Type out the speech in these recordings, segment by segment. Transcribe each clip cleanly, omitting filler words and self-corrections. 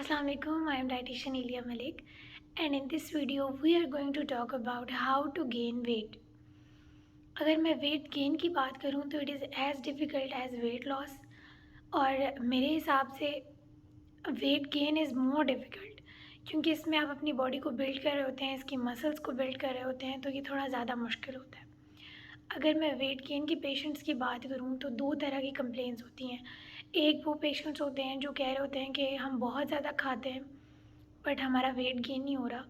Assalamualaikum, I am dietitian Ilya Malik, and in this video we are going to talk about how to gain weight. अगर मैं weight gain की बात करूं तो it is as difficult as weight loss, और मेरे हिसाब से weight gain is more difficult क्योंकि इसमें आप अपनी बॉडी को बिल्ड कर रहे होते हैं, इसकी मसल्स को बिल्ड कर रहे होते हैं, तो ये थोड़ा ज़्यादा मुश्किल होता है। अगर मैं वेट गेन के पेशेंट्स की बात करूं तो दो तरह की कंप्लेंट्स होती हैं। एक वो पेशेंट्स होते हैं जो कह रहे होते हैं कि हम बहुत ज़्यादा खाते हैं बट हमारा वेट गेन नहीं हो रहा,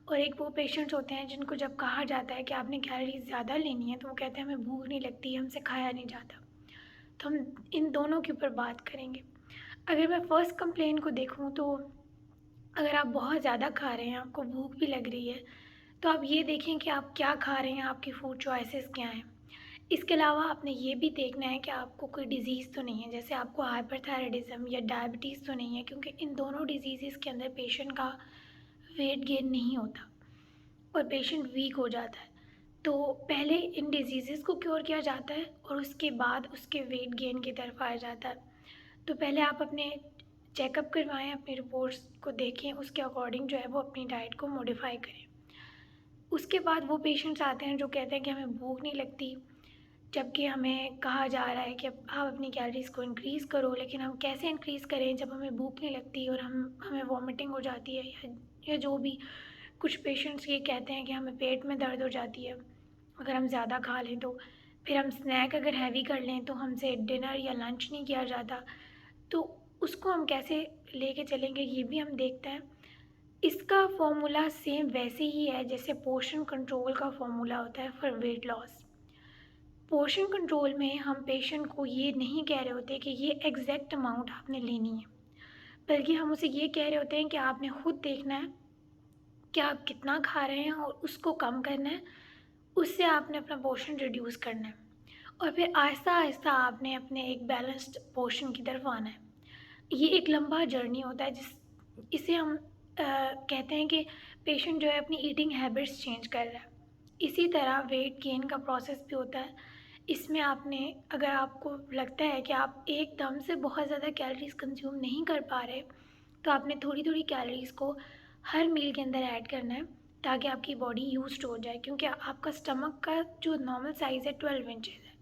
और एक वो पेशेंट्स होते हैं जिनको जब कहा जाता है कि आपने कैलोरीज ज़्यादा लेनी है तो वो कहते हैं हमें भूख नहीं लगती, हमसे खाया नहीं जाता। तो हम इन दोनों के ऊपर बात करेंगे। अगर मैं फ़र्स्ट कंप्लेंट को देखूं तो अगर आप बहुत ज़्यादा खा रहे हैं, आपको भूख भी लग रही है, तो आप ये देखें कि आप क्या खा रहे हैं, आपकी फ़ूड चॉइसेस क्या हैं। इसके अलावा आपने ये भी देखना है कि आपको कोई डिज़ीज़ तो नहीं है, जैसे आपको हाइपरथायराइडिज़म या डायबिटीज़ तो नहीं है, क्योंकि इन दोनों डिजीज़ के अंदर पेशेंट का वेट गेन नहीं होता और पेशेंट वीक हो जाता है। तो पहले इन डिजीज़ को क्योर किया जाता है और उसके बाद उसके वेट गेन की तरफ आया जाता है। तो पहले आप अपने चेकअप करवाएं, अपनी रिपोर्ट्स को देखें, उसके अकॉर्डिंग जो है वो अपनी डाइट को मॉडिफाई करें। उसके बाद वो पेशेंट्स आते हैं जो कहते हैं कि हमें भूख नहीं लगती, जबकि हमें कहा जा रहा है कि आप अपनी कैलोरीज़ को इंक्रीज़ करो, लेकिन हम कैसे इंक्रीज़ करें जब हमें भूख नहीं लगती और हमें वॉमिटिंग हो जाती है, या जो भी कुछ पेशेंट्स ये कहते हैं कि हमें पेट में दर्द हो जाती है अगर हम ज़्यादा खा लें तो। फिर हम स्नैक अगर हैवी कर लें तो हमसे डिनर या लंच नहीं किया जाता, तो उसको हम कैसे लेके चलेंगे ये भी हम देखते हैं। इसका फॉर्मूला सेम वैसे ही है जैसे पोर्शन कंट्रोल का फॉर्मूला होता है for weight loss. Portion control में हम पेशेंट को ये नहीं कह रहे होते कि ये एग्जैक्ट अमाउंट आपने लेनी है, बल्कि हम उसे ये कह रहे होते हैं कि आपने खुद देखना है कि आप कितना खा रहे हैं और उसको कम करना है, उससे आपने अपना पोर्शन रिड्यूस करना है, और फिर आहिस्ता आहिस्ता आपने अपने एक बैलेंस्ड पोर्शन की तरफ आना है। ये एक लंबा जर्नी होता है इसे हम कहते हैं कि पेशेंट जो है अपनी ईटिंग हैबिट्स चेंज कर रहा है। इसी तरह वेट गेन का प्रोसेस भी होता है। इसमें आपने, अगर आपको लगता है कि आप एकदम से बहुत ज़्यादा कैलोरीज़ कंज्यूम नहीं कर पा रहे, तो आपने थोड़ी थोड़ी कैलोरीज़ को हर मील के अंदर ऐड करना है ताकि आपकी बॉडी यूज्ड हो जाए, क्योंकि आपका स्टमक का जो नॉर्मल साइज़ है 12 इंचेस है।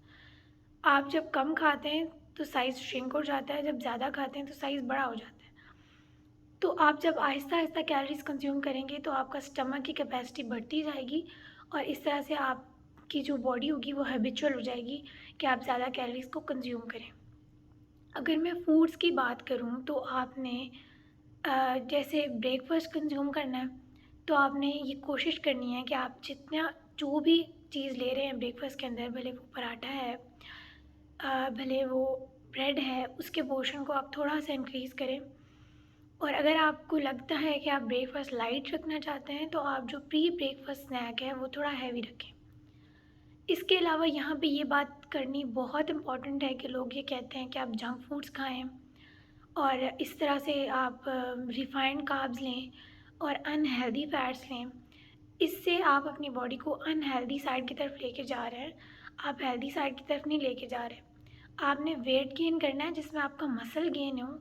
आप जब कम खाते हैं तो साइज़ श्रिंक हो जाता है, जब ज़्यादा खाते हैं तो साइज़ बड़ा हो जाता है। तो आप जब आहिस्ता आहिस्ता कैलोरीज़ कंज्यूम करेंगे तो आपका स्टमक की कैपेसिटी बढ़ती जाएगी, और इस तरह से आपकी जो बॉडी होगी वो हैबिचुअल हो जाएगी कि आप ज़्यादा कैलोरीज़ को कंज्यूम करें। अगर मैं फूड्स की बात करूं तो आपने जैसे ब्रेकफास्ट कंज्यूम करना है, तो आपने ये कोशिश करनी है कि आप जितना जो भी चीज़ ले रहे हैं ब्रेकफास्ट के अंदर, भले वो पराठा है, भले वो ब्रेड है, उसके पोर्शन को आप थोड़ा सा इंक्रीज़ करें। और अगर आपको लगता है कि आप ब्रेकफास्ट लाइट रखना चाहते हैं तो आप जो प्री ब्रेकफास्ट स्नैक है वो थोड़ा हैवी रखें। इसके अलावा यहाँ पे ये बात करनी बहुत इम्पॉर्टेंट है कि लोग ये कहते हैं कि आप जंक फूड्स खाएं और इस तरह से आप रिफाइंड कार्ब्स लें और अनहेल्दी फैट्स लें। इससे आप अपनी बॉडी को अनहेल्दी साइड की तरफ लेके जा रहे हैं, आप हेल्दी साइड की तरफ नहीं लेके जा रहे। आपने वेट गेन करना है जिसमें आपका मसल गेन हो,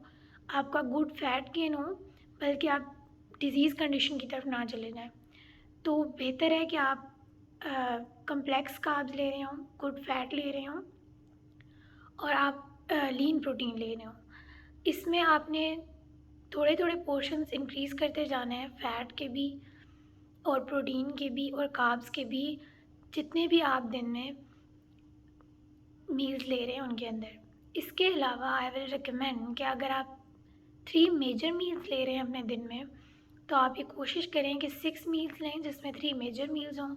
आपका गुड फैट गेन हो, बल्कि आप डिज़ीज़ कंडीशन की तरफ ना चले जाएं। तो बेहतर है कि आप कम्प्लेक्स कार्ब्स ले रहे हों, गुड फैट ले रहे हों, और आप लीन प्रोटीन ले रहे हों। इसमें आपने थोड़े थोड़े पोर्शंस इंक्रीज़ करते जाना है, फ़ैट के भी और प्रोटीन के भी और कार्ब्स के भी, जितने भी आप दिन में मील्स ले रहे हैं उनके अंदर। इसके अलावा आई विल रिकमेंड कि अगर आप 3 मेजर मील्स ले रहे हैं अपने दिन में, तो आप ये कोशिश करें कि 6 मील्स लें जिसमें 3 मेजर मील्स हों,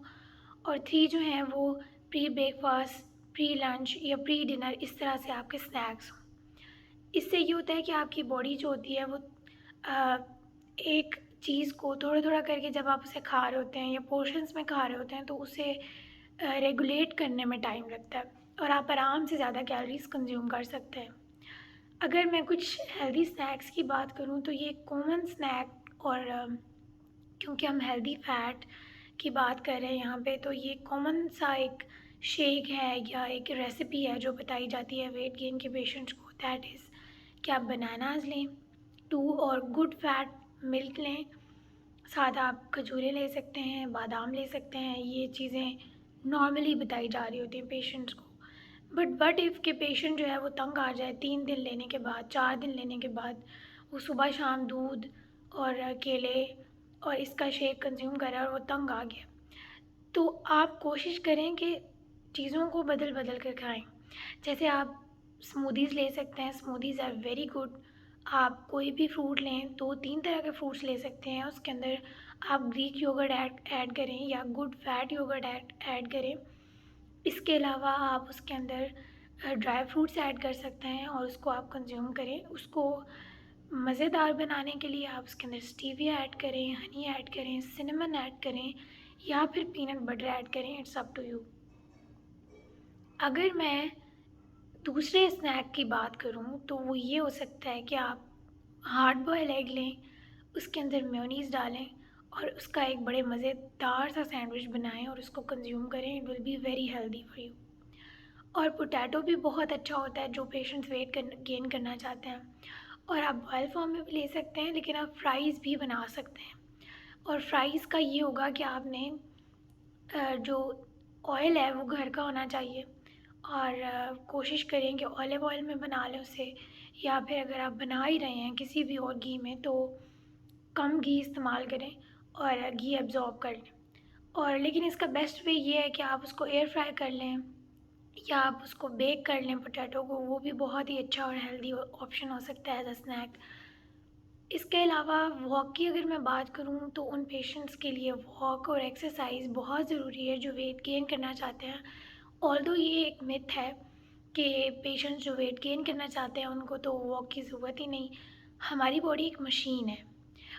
और 3 जो हैं वो प्री ब्रेकफास्ट, प्री लंच या प्री डिनर, इस तरह से आपके स्नैक्स हों। इससे ये होता है कि आपकी बॉडी जो होती है वो अ, एक चीज़ को थोड़ा थोड़ा करके जब आप उसे खा रहे होते हैं या पोर्शंस में खा रहे होते हैं तो उसे रेगुलेट करने में टाइम लगता है और आप आराम से ज़्यादा कैलोरीज कंज्यूम कर सकते हैं। अगर मैं कुछ हेल्दी स्नैक्स की बात करूँ तो ये कॉमन स्नैक, और क्योंकि हम हेल्दी फैट की बात कर रहे हैं यहाँ पे, तो ये कॉमन सा एक शेक है या एक रेसिपी है जो बताई जाती है वेट गेन के पेशेंट्स को, दैट इज़ कि आप बनानाज लें, 2 और गुड फैट मिल्क लें। साथ आप खजूरें ले सकते हैं, बादाम ले सकते हैं। ये चीज़ें नॉर्मली बताई जा रही होती हैं पेशेंट्स को। बट वट इफ़ के पेशेंट जो है वो तंग आ जाए 3 दिन लेने के बाद, 4 दिन लेने के बाद, वो सुबह शाम दूध और केले और इसका शेक कंज्यूम करे और वो तंग आ गया, तो आप कोशिश करें कि चीज़ों को बदल बदल कर खाएं। जैसे आप स्मूदीज़ ले सकते हैं, स्मूदीज़ आर वेरी गुड। आप कोई भी फ्रूट लें, 2-3 तरह के फ्रूट्स ले सकते हैं, उसके अंदर आप ग्रीक योगर्ट ऐड करें या गुड फैट योगर्ट ऐड करें। इसके अलावा आप उसके अंदर ड्राई फ्रूट्स ऐड कर सकते हैं और उसको आप कंज्यूम करें। उसको मज़ेदार बनाने के लिए आप उसके अंदर स्टीविया ऐड करें, हनी ऐड करें, सिनेमन ऐड करें या फिर पीनट बटर ऐड करें। It's up to you. अगर मैं दूसरे स्नैक की बात करूँ तो वो ये हो सकता है कि आप हार्ड बॉयल एग लें, उसके अंदर मेयोनीज़ डालें और उसका एक बड़े मज़ेदार सा सैंडविच बनाएं और उसको कंज्यूम करें। It will be very healthy for you. और पोटैटो भी बहुत अच्छा होता है जो पेशेंट्स गेन करना चाहते हैं। और आप बॉयल फॉर्म में भी ले सकते हैं, लेकिन आप फ्राइज़ भी बना सकते हैं। और फ्राइज़ का ये होगा कि आपने जो ऑयल है वो घर का होना चाहिए और कोशिश करें कि ऑलिव ऑयल में बना लें उसे, या फिर अगर आप बना ही रहे हैं किसी भी और घी में तो कम घी इस्तेमाल करें और घी एब्ज़ॉर्ब कर लें। और लेकिन इसका बेस्ट वे ये है कि आप उसको एयर फ्राई कर लें या आप उसको बेक कर लें पोटैटो को। वो भी बहुत ही अच्छा और हेल्दी ऑप्शन हो सकता है एज अ स्नैक। इसके अलावा वॉक की अगर मैं बात करूँ तो उन पेशेंट्स के लिए वॉक और एक्सरसाइज बहुत ज़रूरी है जो वेट गेन करना चाहते हैं। ऑल्दो ये एक मिथ है कि पेशेंट्स जो वेट गेन करना चाहते हैं उनको तो वॉक की ज़रूरत ही नहीं। हमारी बॉडी एक मशीन है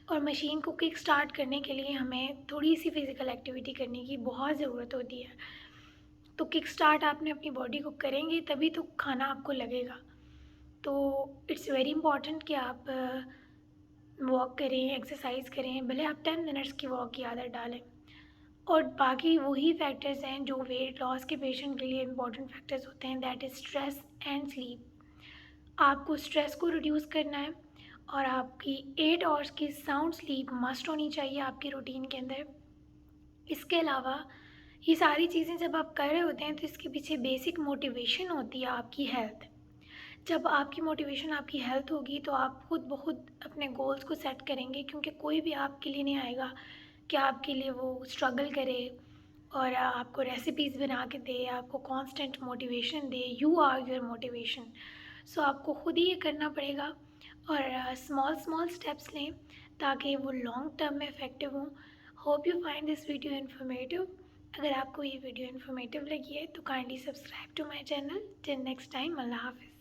और मशीन को किक स्टार्ट करने के लिए हमें थोड़ी सी फ़िज़िकल एक्टिविटी करने की बहुत ज़रूरत होती है। तो किक स्टार्ट आपने अपनी बॉडी को करेंगे तभी तो खाना आपको लगेगा। तो इट्स वेरी इंपॉर्टेंट कि आप वॉक करें, एक्सरसाइज करें, भले आप 10 मिनट्स की वॉक की आदत डालें। और बाकी वही फैक्टर्स हैं जो वेट लॉस के पेशेंट के लिए इंपॉर्टेंट फैक्टर्स होते हैं, that is stress and sleep. आपको स्ट्रेस को रिड्यूस करना है और आपकी 8 आवर्स की साउंड स्लीप मस्ट होनी चाहिए आपकी रूटीन के अंदर। इसके अलावा ये सारी चीज़ें जब आप कर रहे होते हैं तो इसके पीछे बेसिक मोटिवेशन होती है आपकी हेल्थ। जब आपकी मोटिवेशन आपकी हेल्थ होगी तो आप खुद ब खुद अपने गोल्स को सेट करेंगे, क्योंकि कोई भी आपके लिए नहीं आएगा कि आपके लिए वो स्ट्रगल करे और आपको रेसिपीज़ बना के दे, आपको कांस्टेंट मोटिवेशन दे। You are your motivation. So आपको खुद ही ये करना पड़ेगा और स्मॉल स्मॉल स्टेप्स लें ताकि वो लॉन्ग टर्म में इफ़ेक्टिव हों। Hope you find this video informative. अगर आपको ये वीडियो इन्फॉर्मेटिव लगी है तो kindly subscribe to my channel. Till next time, अल्लाह हाफिज़।